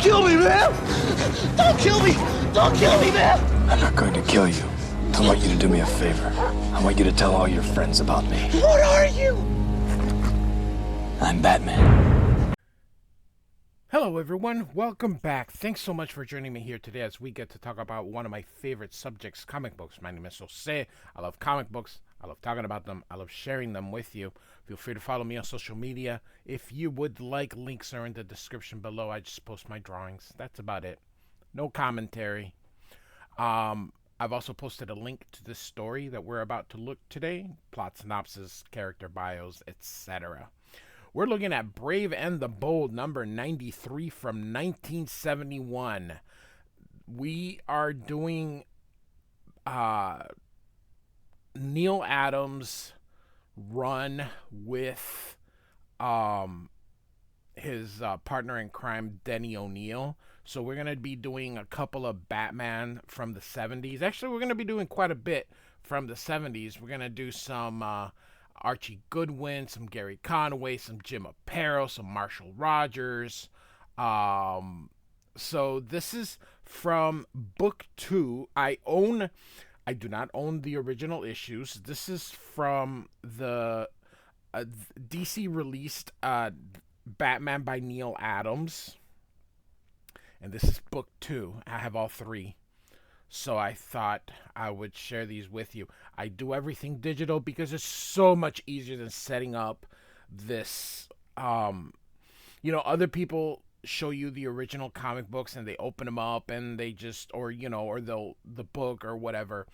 kill me, man! Don't kill me! Don't kill me, man! I'm not going to kill you. I want you to do me a favor. I want you to tell all your friends about me. What are you? I'm Batman. Hello everyone, welcome back. Thanks so much for joining me here today as we get to talk about one of my favorite subjects, comic books. My name is Jose. I love comic books. I love talking about them. I love sharing them with you. Feel free to follow me on social media. If you would like, links are in the description below. I just post my drawings. That's about it. No commentary. I've also posted a link to this story that we're about to look today. Plot synopsis, character bios, etc. We're looking at Brave and the Bold, number 93 from 1971. We are doing Neal Adams' run with his partner in crime, Denny O'Neil. So we're going to be doing a couple of Batman from the 70s. Actually, we're going to be doing quite a bit from the 70s. We're going to do some Archie Goodwin, some Gary Conway, some Jim Aparo, some Marshall Rogers. So this is from book 2. I do not own the original issues. This is from the DC released Batman by Neal Adams. And this is book 2. I have all 3. So I thought I would share these with you. I do everything digital because it's so much easier than setting up this. Other people show you the original comic books and they open them up and they just, or the book or whatever.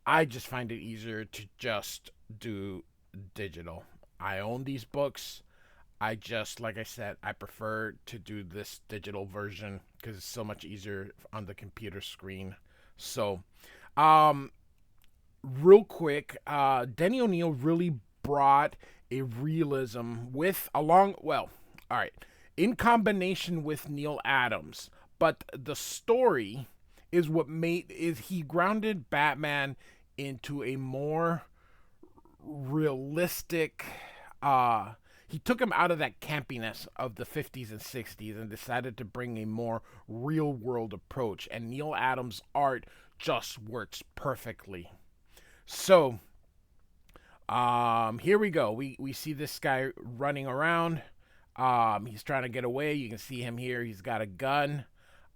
I just find it easier to just do digital. I own these books. Like I said, I prefer to do this digital version because it's so much easier on the computer screen. So, real quick, Denny O'Neil really brought a realism in combination with Neal Adams. But the story is he grounded Batman into a more realistic, he took him out of that campiness of the 50s and 60s and decided to bring a more real-world approach. And Neal Adams' art just works perfectly. So, here we go. We see this guy running around. He's trying to get away. You can see him here. He's got a gun.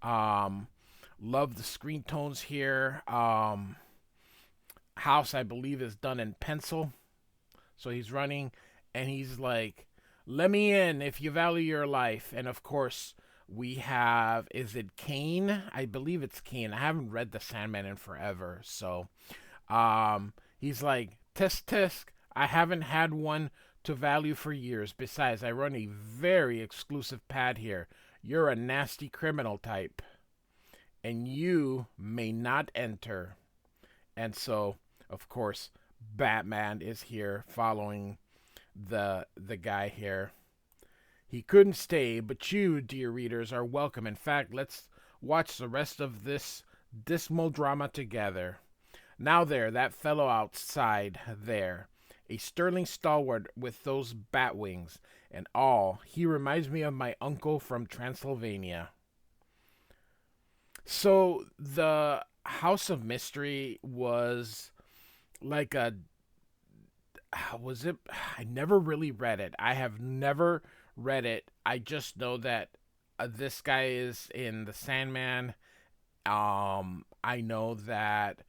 Love the screen tones here. House, I believe, is done in pencil. So he's running. And he's like, let me in if you value your life. And of course, we have, is it Kane? I believe it's Kane. I haven't read The Sandman in forever. So he's like, tisk tisk, I haven't had one to value for years. Besides, I run a very exclusive pad here. You're a nasty criminal type. And you may not enter. And so, of course, Batman is here following the guy here. He couldn't stay, but you, dear readers, are welcome. In fact, let's watch the rest of this dismal drama together. Now there, that fellow outside there, a sterling stalwart with those bat wings and all, he reminds me of my uncle from Transylvania. So the House of Mystery was like I never really read it. I have never read it. I just know that this guy is in The Sandman. I know that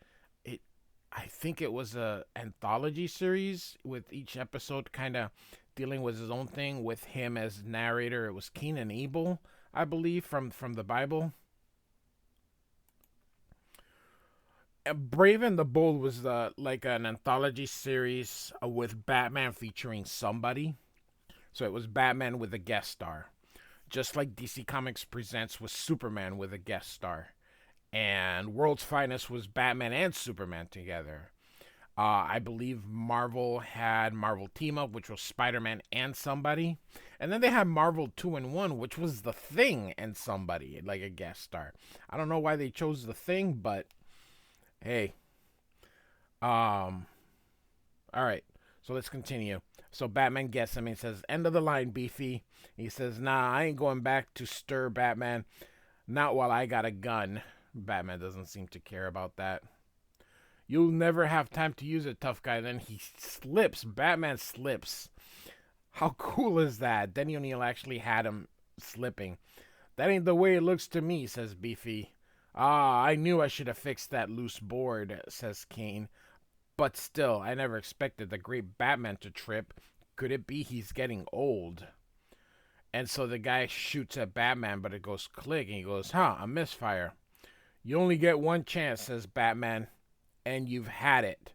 I think it was a anthology series with each episode kind of dealing with his own thing with him as narrator. It was Cain and Abel, I believe, from the Bible. Brave and the Bold was like an anthology series with Batman featuring somebody. So it was Batman with a guest star. Just like DC Comics Presents was Superman with a guest star. And World's Finest was Batman and Superman together. I believe Marvel had Marvel Team Up, which was Spider-Man and somebody. And then they had Marvel 2-in-1, which was The Thing and somebody, like a guest star. I don't know why they chose The Thing, but hey. All right. So let's continue. So Batman gets him. He says, end of the line, Beefy. He says, nah, I ain't going back to stir, Batman. Not while I got a gun. Batman doesn't seem to care about that. You'll never have time to use it, tough guy. Then he slips. Batman slips. How cool is that? Denny O'Neil actually had him slipping. That ain't the way it looks to me, says Beefy. Ah, I knew I should have fixed that loose board, says Kane. But still, I never expected the great Batman to trip. Could it be he's getting old? And so the guy shoots at Batman, but it goes click, and he goes, a misfire. You only get one chance, says Batman, and you've had it.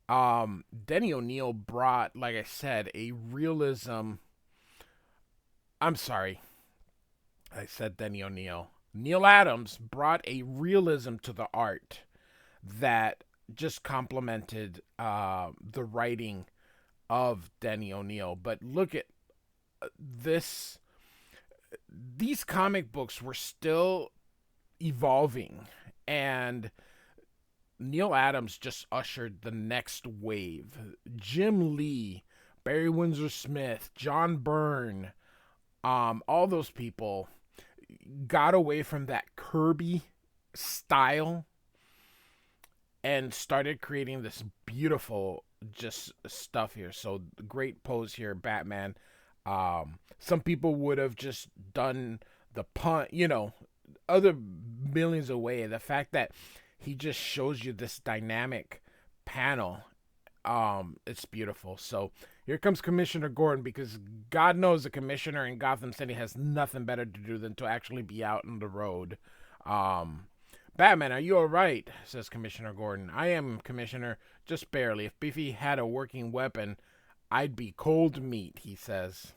Denny O'Neil brought, like I said, a realism. I'm sorry. I said Denny O'Neil. Neil Adams brought a realism to the art that just complemented the writing of Denny O'Neil. But look at this. These comic books were still evolving, and Neil Adams just ushered the next wave. Jim Lee, Barry Windsor Smith, John Byrne, all those people got away from that Kirby style and started creating this beautiful just stuff here. So great pose here, Batman. Some people would have just done the pun, other millions away. The fact that he just shows you this dynamic panel, it's beautiful. So here comes Commissioner Gordon, because God knows the commissioner in Gotham City has nothing better to do than to actually be out on the road. Batman, are you all right? Says Commissioner Gordon. I am, Commissioner, just barely. If Beefy had a working weapon, I'd be cold meat, he says.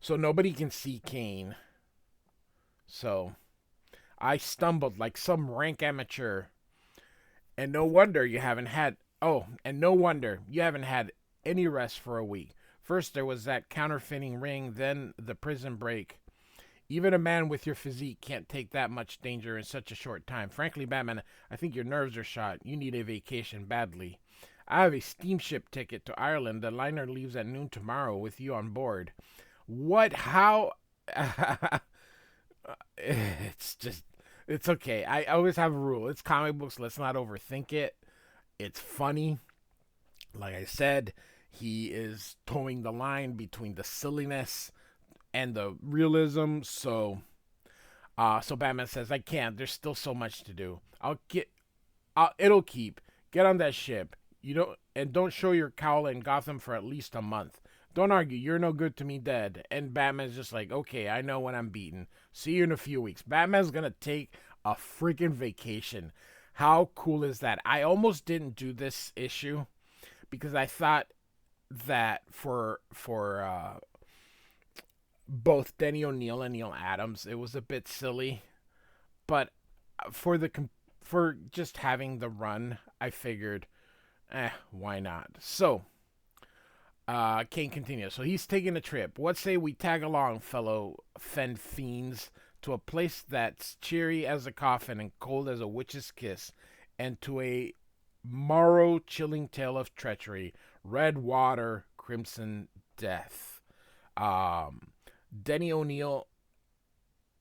So nobody can see Kane. So I stumbled like some rank amateur. And no wonder you haven't had any rest for a week. First there was that counterfeiting ring, then the prison break. Even a man with your physique can't take that much danger in such a short time. Frankly, Batman, I think your nerves are shot. You need a vacation badly. I have a steamship ticket to Ireland. The liner leaves at noon tomorrow with you on board. What? How? It's okay. I always have a rule. It's comic books. Let's not overthink it. It's funny. Like I said, he is towing the line between the silliness and the realism. So Batman says, I can't. There's still so much to do. It'll keep. Get on that ship. Don't show your cowl in Gotham for at least a month. Don't argue. You're no good to me dead. And Batman's just like, okay, I know when I'm beaten. See you in a few weeks. Batman's going to take a freaking vacation. How cool is that? I almost didn't do this issue because I thought that for both Denny O'Neil and Neil Adams, it was a bit silly. But for just having the run, I figured, why not? So Kane continues. So he's taking a trip. What say we tag along, fellow fen fiends, to a place that's cheery as a coffin and cold as a witch's kiss, and to a morrow chilling tale of treachery, red water, crimson death. Denny O'Neil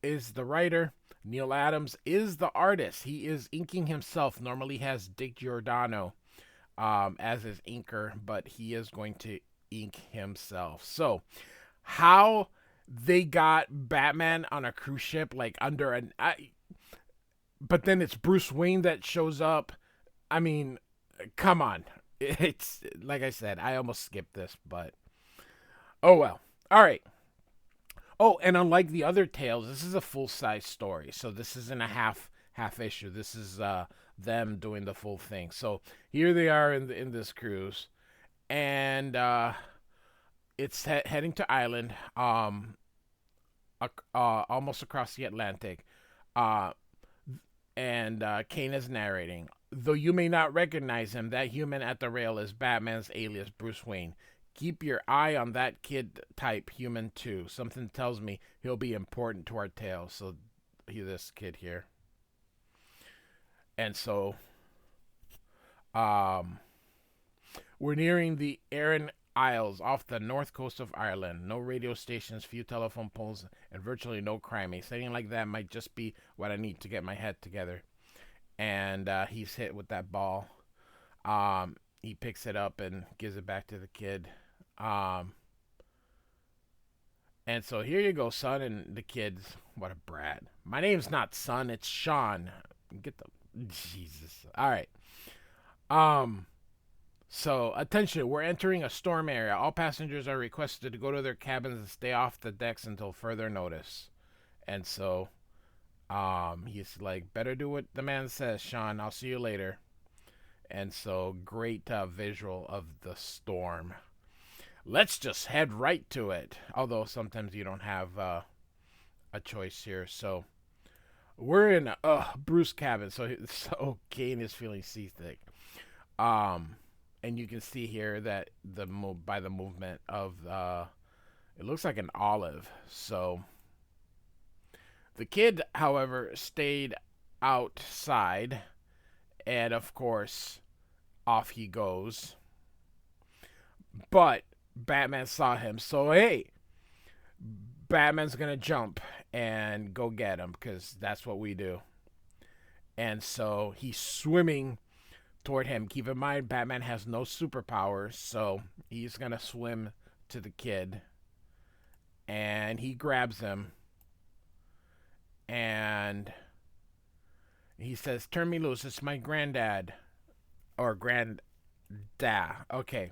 is the writer. Neil Adams is the artist. He is inking himself. Normally has Dick Giordano as his inker, but he is going to ink himself. So how they got Batman on a cruise ship, like under but then it's Bruce Wayne that shows up. I mean, come on. It's like I said, I almost skipped this, but oh well. All right. Oh, and unlike the other tales, this is a full-size story. So this isn't a half issue. This is them doing the full thing. So here they are in this cruise, and it's heading to Ireland, almost across the Atlantic. And Kane is narrating. Though you may not recognize him, that human at the rail is Batman's alias, Bruce Wayne. Keep your eye on that kid-type human, too. Something tells me he'll be important to our tale. So, this kid here. And so, we're nearing the Erin Isles off the north coast of Ireland. No radio stations, few telephone poles, and virtually no crime. A setting like that might just be what I need to get my head together. And he's hit with that ball. He picks it up and gives it back to the kid. And so here you go, son, and the kids. What a brat. My name's not Son, it's Sean. Get the Jesus. All right. So attention, we're entering a storm area. All passengers are requested to go to their cabins and stay off the decks until further notice. And so he's like, better do what the man says, Sean. I'll see you later. And so great visual of the storm. Let's just head right to it. Although sometimes you don't have a choice here. So we're in Bruce's cabin. So Kane is feeling seasick. And you can see here that by the movement of it looks like an olive. So the kid, however, stayed outside, and of course, off he goes. But Batman saw him, so hey, Batman's gonna jump and go get him because that's what we do. And so he's swimming toward him. Keep in mind, Batman has no superpowers, so he's gonna swim to the kid, and he grabs him, and he says, "Turn me loose. It's my granddad, or granddad." Okay.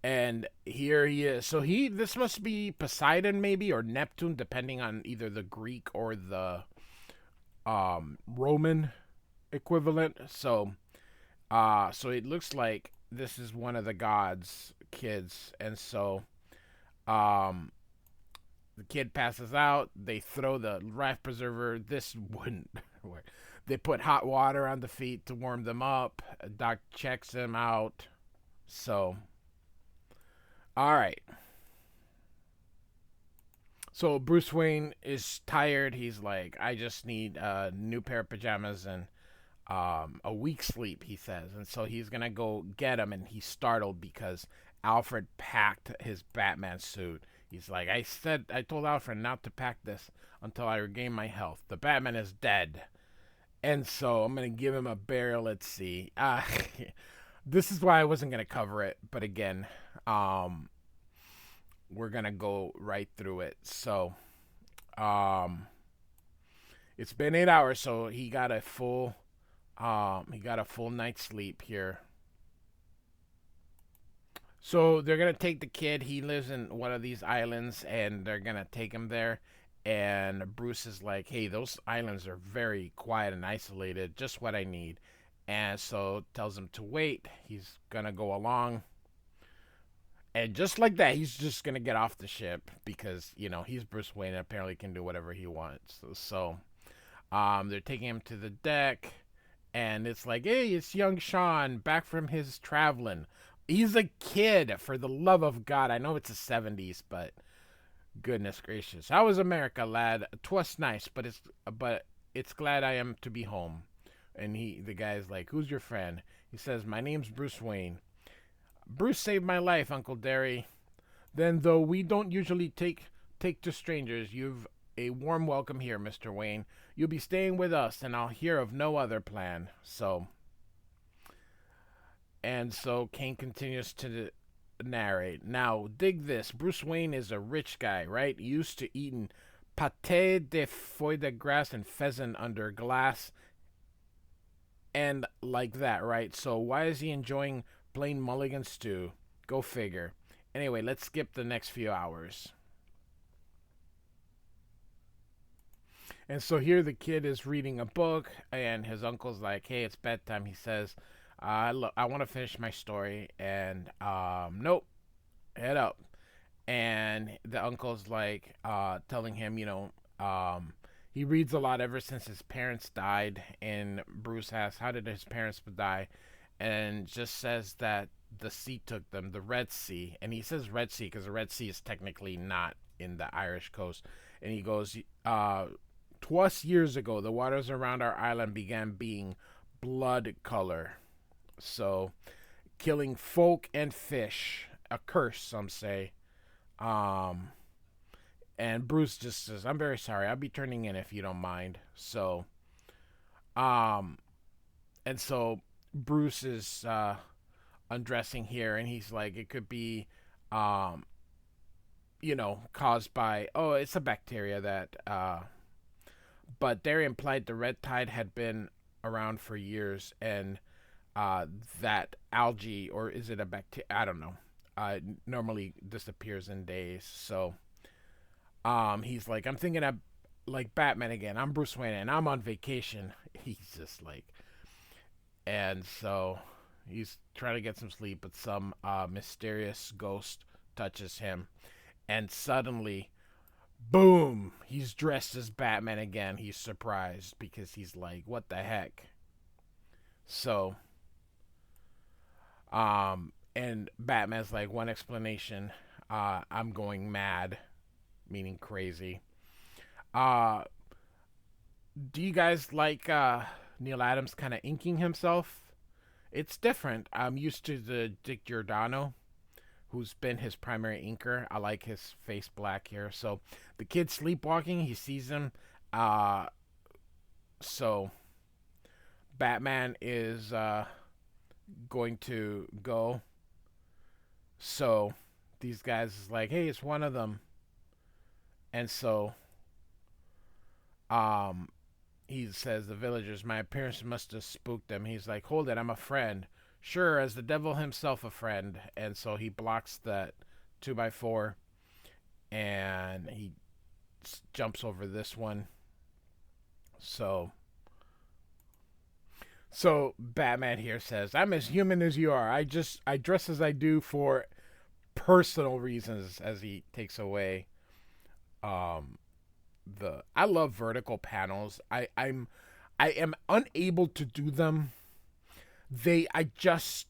And here he is. So this must be Poseidon, maybe, or Neptune, depending on either the Greek or the Roman equivalent. So it looks like this is one of the gods' kids. And so the kid passes out. They throw the life preserver. This wouldn't work. They put hot water on the feet to warm them up. Doc checks them out. So, all right. So Bruce Wayne is tired. He's like, I just need a new pair of pajamas and a week's sleep, he says. And so he's going to go get him, and he's startled because Alfred packed his Batman suit. He's like, I told Alfred not to pack this until I regain my health. The Batman is dead. And so I'm going to give him a burial. Let's see. This is why I wasn't going to cover it. But again, we're going to go right through it. So it's been 8 hours, so he got a full night's sleep here. So they're going to take the kid. He lives in one of these islands, and they're going to take him there. And Bruce is like, hey, those islands are very quiet and isolated, just what I need. And so tells him to wait. He's going to go along. And just like that, he's just going to get off the ship because, he's Bruce Wayne and apparently can do whatever he wants. So they're taking him to the deck. And it's like, hey, it's young Sean back from his traveling. He's a kid, for the love of God. I know it's the 70s, but goodness gracious. How was America, lad? 'Twas nice, but it's glad I am to be home. And the guy's like, who's your friend? He says, my name's Bruce Wayne. Bruce saved my life, Uncle Derry. Then, though we don't usually take to strangers, you've a warm welcome here, Mr. Wayne. You'll be staying with us, and I'll hear of no other plan. So Kane continues to narrate. Now, dig this. Bruce Wayne is a rich guy, right? Used to eating pâté de foie de grasse and pheasant under glass and like that, right? So why is he enjoying plain mulligan stew? Go figure. Anyway, let's skip the next few hours. And so here the kid is reading a book, and his uncle's like, hey, it's bedtime. He says, I want to finish my story. And nope, head up. And the uncle's like telling him, he reads a lot ever since his parents died. And Bruce asks, how did his parents die? And just says that the sea took them, the Red Sea. And he says Red Sea because the Red Sea is technically not in the Irish coast. And he goes, 'twas years ago, the waters around our island began being blood color. So, killing folk and fish. a curse, some say. Um, and Bruce just says, "I'm very sorry. I'll be turning in if you don't mind." So, um, and so Bruce is undressing here, and he's like, it could be, um, caused by, oh, it's a bacteria that, but they implied the red tide had been around for years, and that algae, or is it a bacteria? I don't know. Normally disappears in days. So, he's like, I'm thinking of like Batman again. I'm Bruce Wayne, and I'm on vacation. He's just like, and so he's trying to get some sleep, but some mysterious ghost touches him, and suddenly, boom, he's dressed as Batman again. He's surprised because he's like, what the heck? So, and Batman's like, one explanation, I'm going mad, meaning crazy. Uh, do you guys like Neil Adams kind of inking himself? It's different. I'm used to the Dick Giordano, who's been his primary inker. I like his face black here. So the kid's sleepwalking. He sees him. So Batman is going to go. So these guys is like, hey, it's one of them. And so um he says, the villagers, my appearance must have spooked them. He's like, hold it, I'm a friend. Sure, as the devil himself a friend. And so he blocks that 2x4, and he jumps over this one. So Batman here says, I'm as human as you are. I dress as I do for personal reasons, as he takes away I love vertical panels. I am unable to do them. I just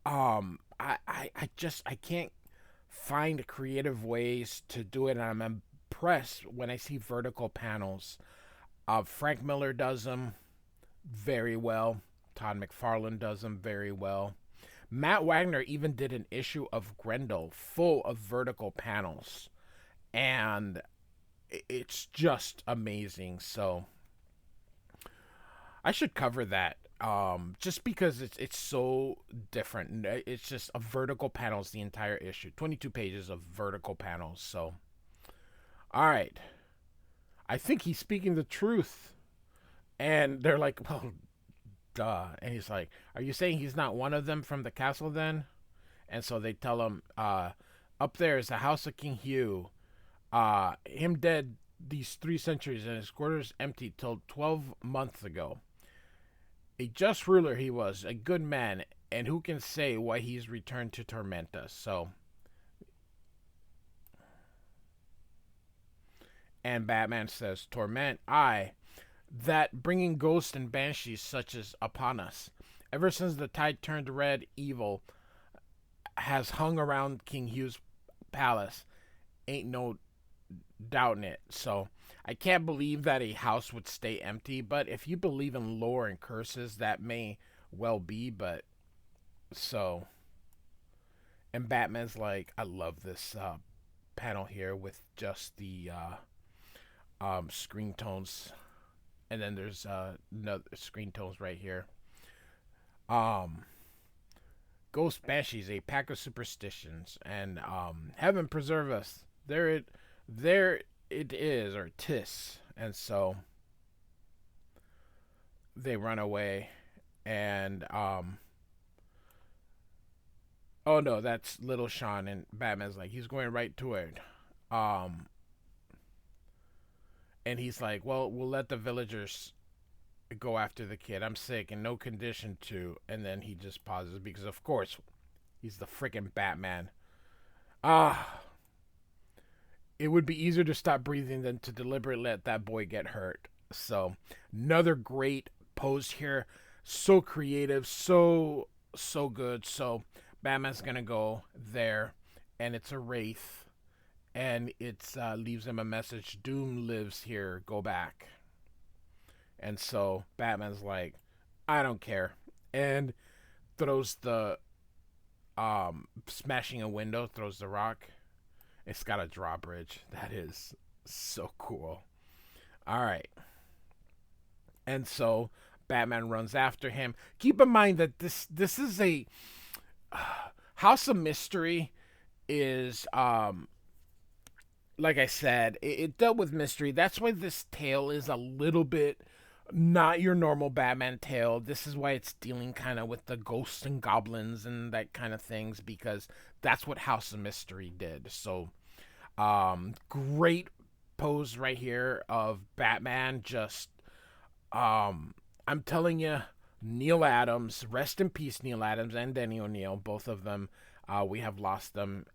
I can't find creative ways to do it, and I'm impressed when I see vertical panels. Frank Miller does them very well. Todd McFarlane does them very well. Matt Wagner even did an issue of Grendel full of vertical panels, and it's just amazing. So I should cover that, just because it's so different. It's just a vertical panels the entire issue, 22 pages of vertical panels. So, all right, I think he's speaking the truth. And they're like, well, duh. And he's like, are you saying he's not one of them from the castle then? And so they tell him, up there is the house of King Hugh. Him dead these 3 centuries, and his quarters empty till 12 months ago. A just ruler he was, a good man, and who can say why he's returned to torment us? So, and Batman says, torment, I, that bringing ghosts and banshees such as upon us. Ever since the tide turned red, evil has hung around King Hugh's palace. Ain't no doubting it. So I can't believe that a house would stay empty, but if you believe in lore and curses, that may well be. But so, and Batman's like, I love this panel here with just the screen tones, and then there's no screen tones right here. Ghost banshees, a pack of superstitions, and heaven preserve us. There it is, or tis. And so they run away, and oh no, that's Little Sean, and Batman's like, he's going right to it. And he's like, well, we'll let the villagers go after the kid. I'm sick and no condition to. And then he just pauses because, of course, he's the freaking Batman. It would be easier to stop breathing than to deliberately let that boy get hurt. So, another great pose here. So creative, so good. So, Batman's gonna go there, and it's a wraith, and it leaves him a message: Doom lives here, go back. And so Batman's like, I don't care, and throws the smashing a window, throws the rock. It's got a drawbridge. That is so cool. All right. And so Batman runs after him. Keep in mind that this is a House of Mystery is like I said, it dealt with mystery. That's why this tale is a little bit not your normal Batman tale. This is why it's dealing kind of with the ghosts and goblins and that kind of things, because that's what House of Mystery did. So, great pose right here of Batman. Just, I'm telling you, Neil Adams, rest in peace, Neil Adams and Denny O'Neil, both of them. We have lost them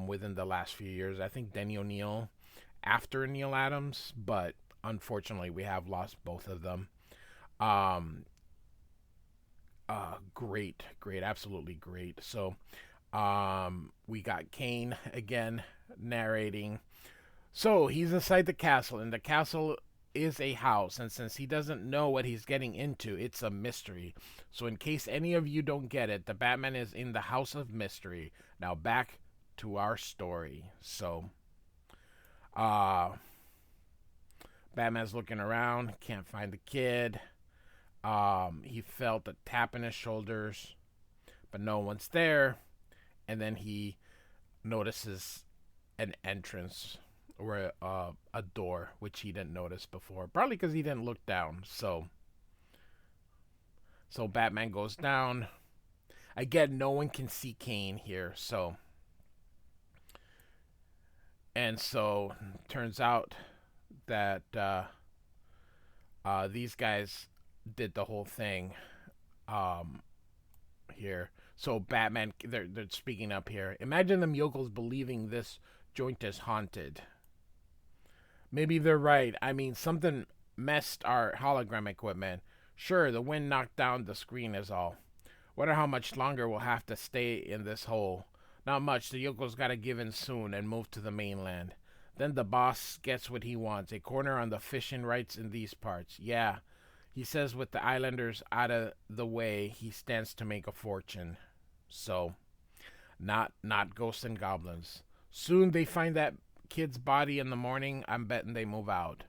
within the last few years. I think Denny O'Neil after Neil Adams, but unfortunately, we have lost both of them. Great, absolutely great. So, we got Kane again narrating. So he's inside the castle, and the castle is a house, and since he doesn't know what he's getting into, it's a mystery. So in case any of you don't get it, the Batman is in the House of Mystery. Now back to our story. So, Batman's looking around, can't find the kid. He felt a tap in his shoulders, but no one's there. And then he notices an entrance or a door, which he didn't notice before, probably because he didn't look down. So Batman goes down. Again, no one can see Kane here. So turns out that these guys did the whole thing here. So Batman, they're speaking up here. Imagine them yokels believing this joint is haunted. Maybe they're right. I mean, something messed our hologram equipment. Sure, the wind knocked down the screen is all. Wonder how much longer we'll have to stay in this hole. Not much. The yokels gotta give in soon and move to the mainland. Then the boss gets what he wants. A corner on the fishing rights in these parts. Yeah. He says with the islanders out of the way, he stands to make a fortune. So, not ghosts and goblins. Soon they find that kid's body in the morning. I'm betting they move out.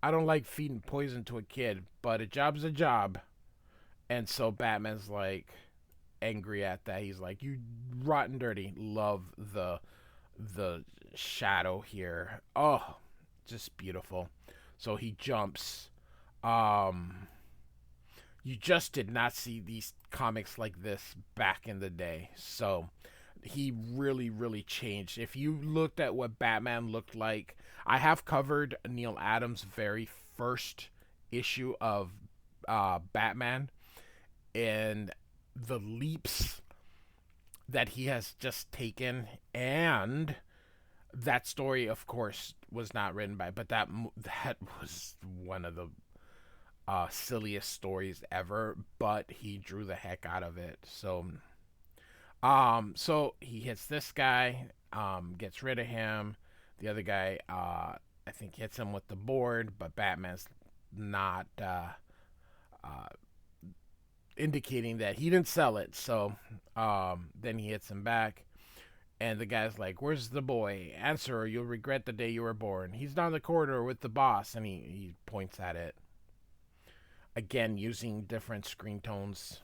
I don't like feeding poison to a kid, but a job's a job. And so Batman's like angry at that. He's like, you rotten dirty. Love the shadow here. Oh, just beautiful. So he jumps. You just did not see these comics like this back in the day. So he really changed. If you looked at what Batman looked like, I have covered Neil Adams' very first issue of Batman, and the leaps that he has just taken, and that story, of course, was not written by, but that was one of the silliest stories ever, but he drew the heck out of it. So he hits this guy, gets rid of him. The other guy, I think, hits him with the board, but Batman's not indicating that he didn't sell it. So then he hits him back, and the guy's like, "Where's the boy? Answer, or you'll regret the day you were born." He's down the corridor with the boss, and he points at it. Again, using different screen tones.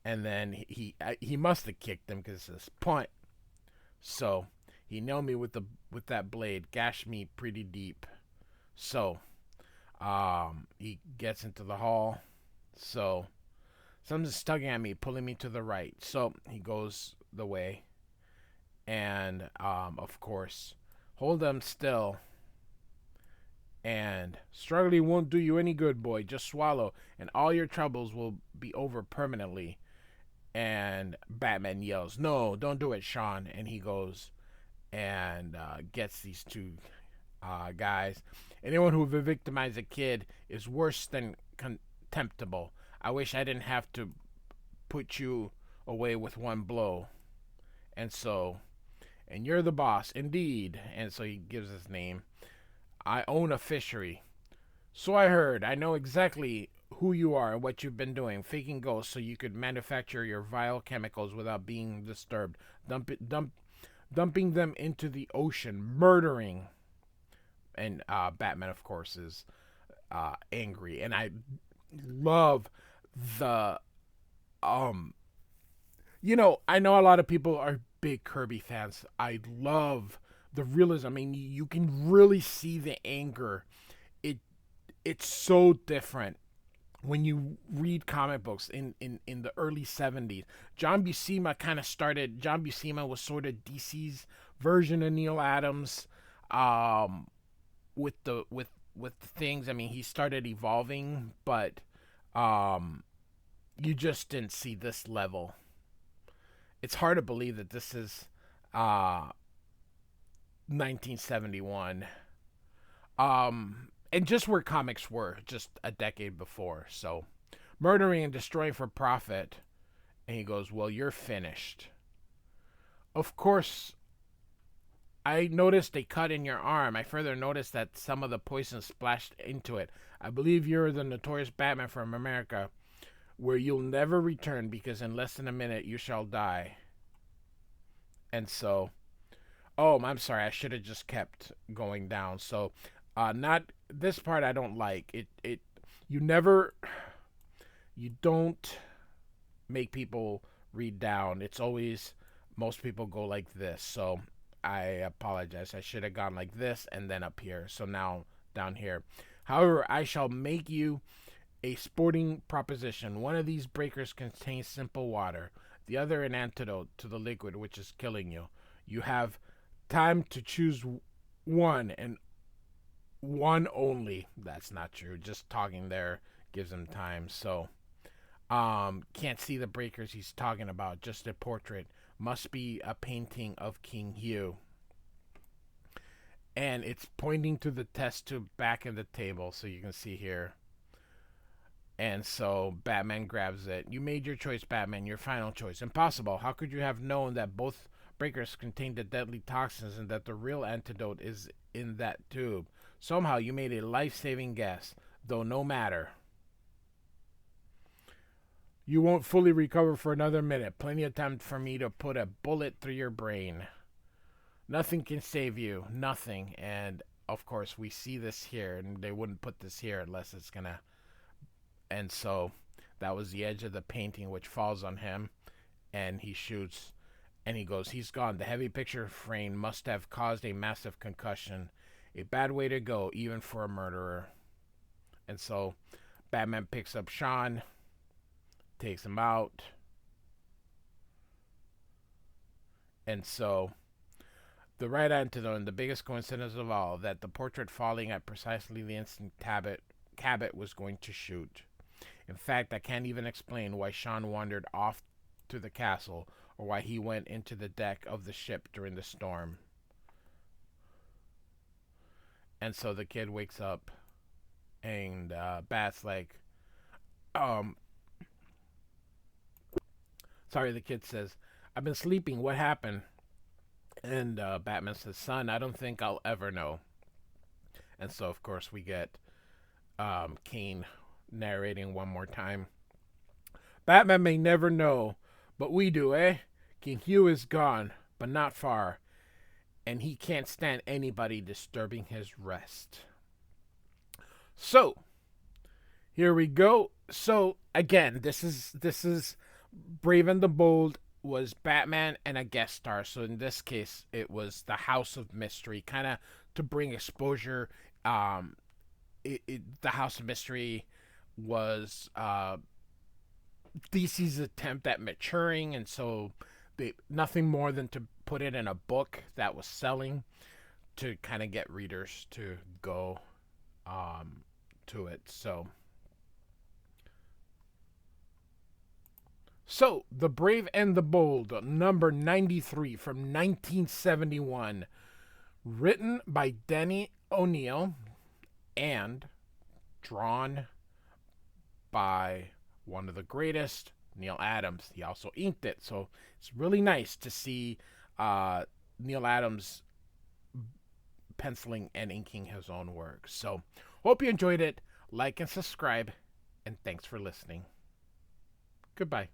And then he must have kicked him because it says punt. So he nailed me with that blade, gashed me pretty deep. So he gets into the hall. So something's tugging at me, pulling me to the right. So he goes the way, and of course, hold them still. And struggling won't do you any good, boy. Just swallow, and all your troubles will be over permanently. And Batman yells, "No, don't do it, Sean." And he goes and gets these two guys. Anyone who victimized a kid is worse than contemptible. I wish I didn't have to put you away with one blow. And you're the boss, indeed. And so he gives his name. I own a fishery. So I heard. I know exactly who you are and what you've been doing, faking ghosts so you could manufacture your vile chemicals without being disturbed, dumping them into the ocean, murdering. And Batman, of course, is angry. And I love the I know a lot of people are big Kirby fans. I love the realism. I mean, you can really see the anger. It's so different when you read comic books in the early 70s. John Buscema was sort of DC's version of Neil Adams, with the things. I mean, he started evolving, but you just didn't see this level. It's hard to believe that this is 1971. And just where comics were just a decade before. So, murdering and destroying for profit. And he goes, well, you're finished. Of course, I noticed a cut in your arm. I further noticed that some of the poison splashed into it. I believe you're the notorious Batman from America, where you'll never return because in less than a minute you shall die. And so, I'm sorry, I should have just kept going down. So, not this part I don't like. You don't make people read down. It's always, most people go like this. So I apologize. I should have gone like this and then up here. So now down here. However, I shall make you a sporting proposition. One of these breakers contains simple water, the other an antidote to the liquid which is killing you. You have time to choose one, and one only. That's not true. Just talking there gives him time. So, can't see the breakers he's talking about. Just a portrait. Must be a painting of King Hugh. And it's pointing to the test tube back in the table, so you can see here. And so Batman grabs it. You made your choice, Batman. Your final choice. Impossible. How could you have known that both breakers contained the deadly toxins and that the real antidote is in that tube? Somehow you made a life-saving guess, though no matter. You won't fully recover for another minute. Plenty of time for me to put a bullet through your brain. Nothing can save you. Nothing. And, of course, we see this here, and they wouldn't put this here unless it's gonna... And so that was the edge of the painting, which falls on him, and he shoots, and he goes, he's gone. The heavy picture frame must have caused a massive concussion. A bad way to go, even for a murderer. And so Batman picks up Sean, takes him out. And so the right antidote, and the biggest coincidence of all, that the portrait falling at precisely the instant Cabot was going to shoot. In fact, I can't even explain why Sean wandered off to the castle, or why he went into the deck of the ship during the storm. And so the kid wakes up, and Bat's like, sorry, the kid says, I've been sleeping, what happened? And Batman says, son, I don't think I'll ever know. And so, of course, we get Kane narrating one more time. Batman may never know, but we do, eh? King Hugh is gone, but not far, and he can't stand anybody disturbing his rest. So, here we go. So, again, this is Brave and the Bold was Batman and a guest star. So, in this case, it was the House of Mystery, kind of to bring exposure. The House of Mystery was DC's attempt at maturing, and so nothing more than to put it in a book that was selling to kind of get readers to go to it. So, The Brave and the Bold, number 93 from 1971, written by Denny O'Neil and drawn by one of the greatest, Neil Adams. He also inked it, so it's really nice to see Neil Adams penciling and inking his own work. So, hope you enjoyed it. Like and subscribe, and thanks for listening. Goodbye.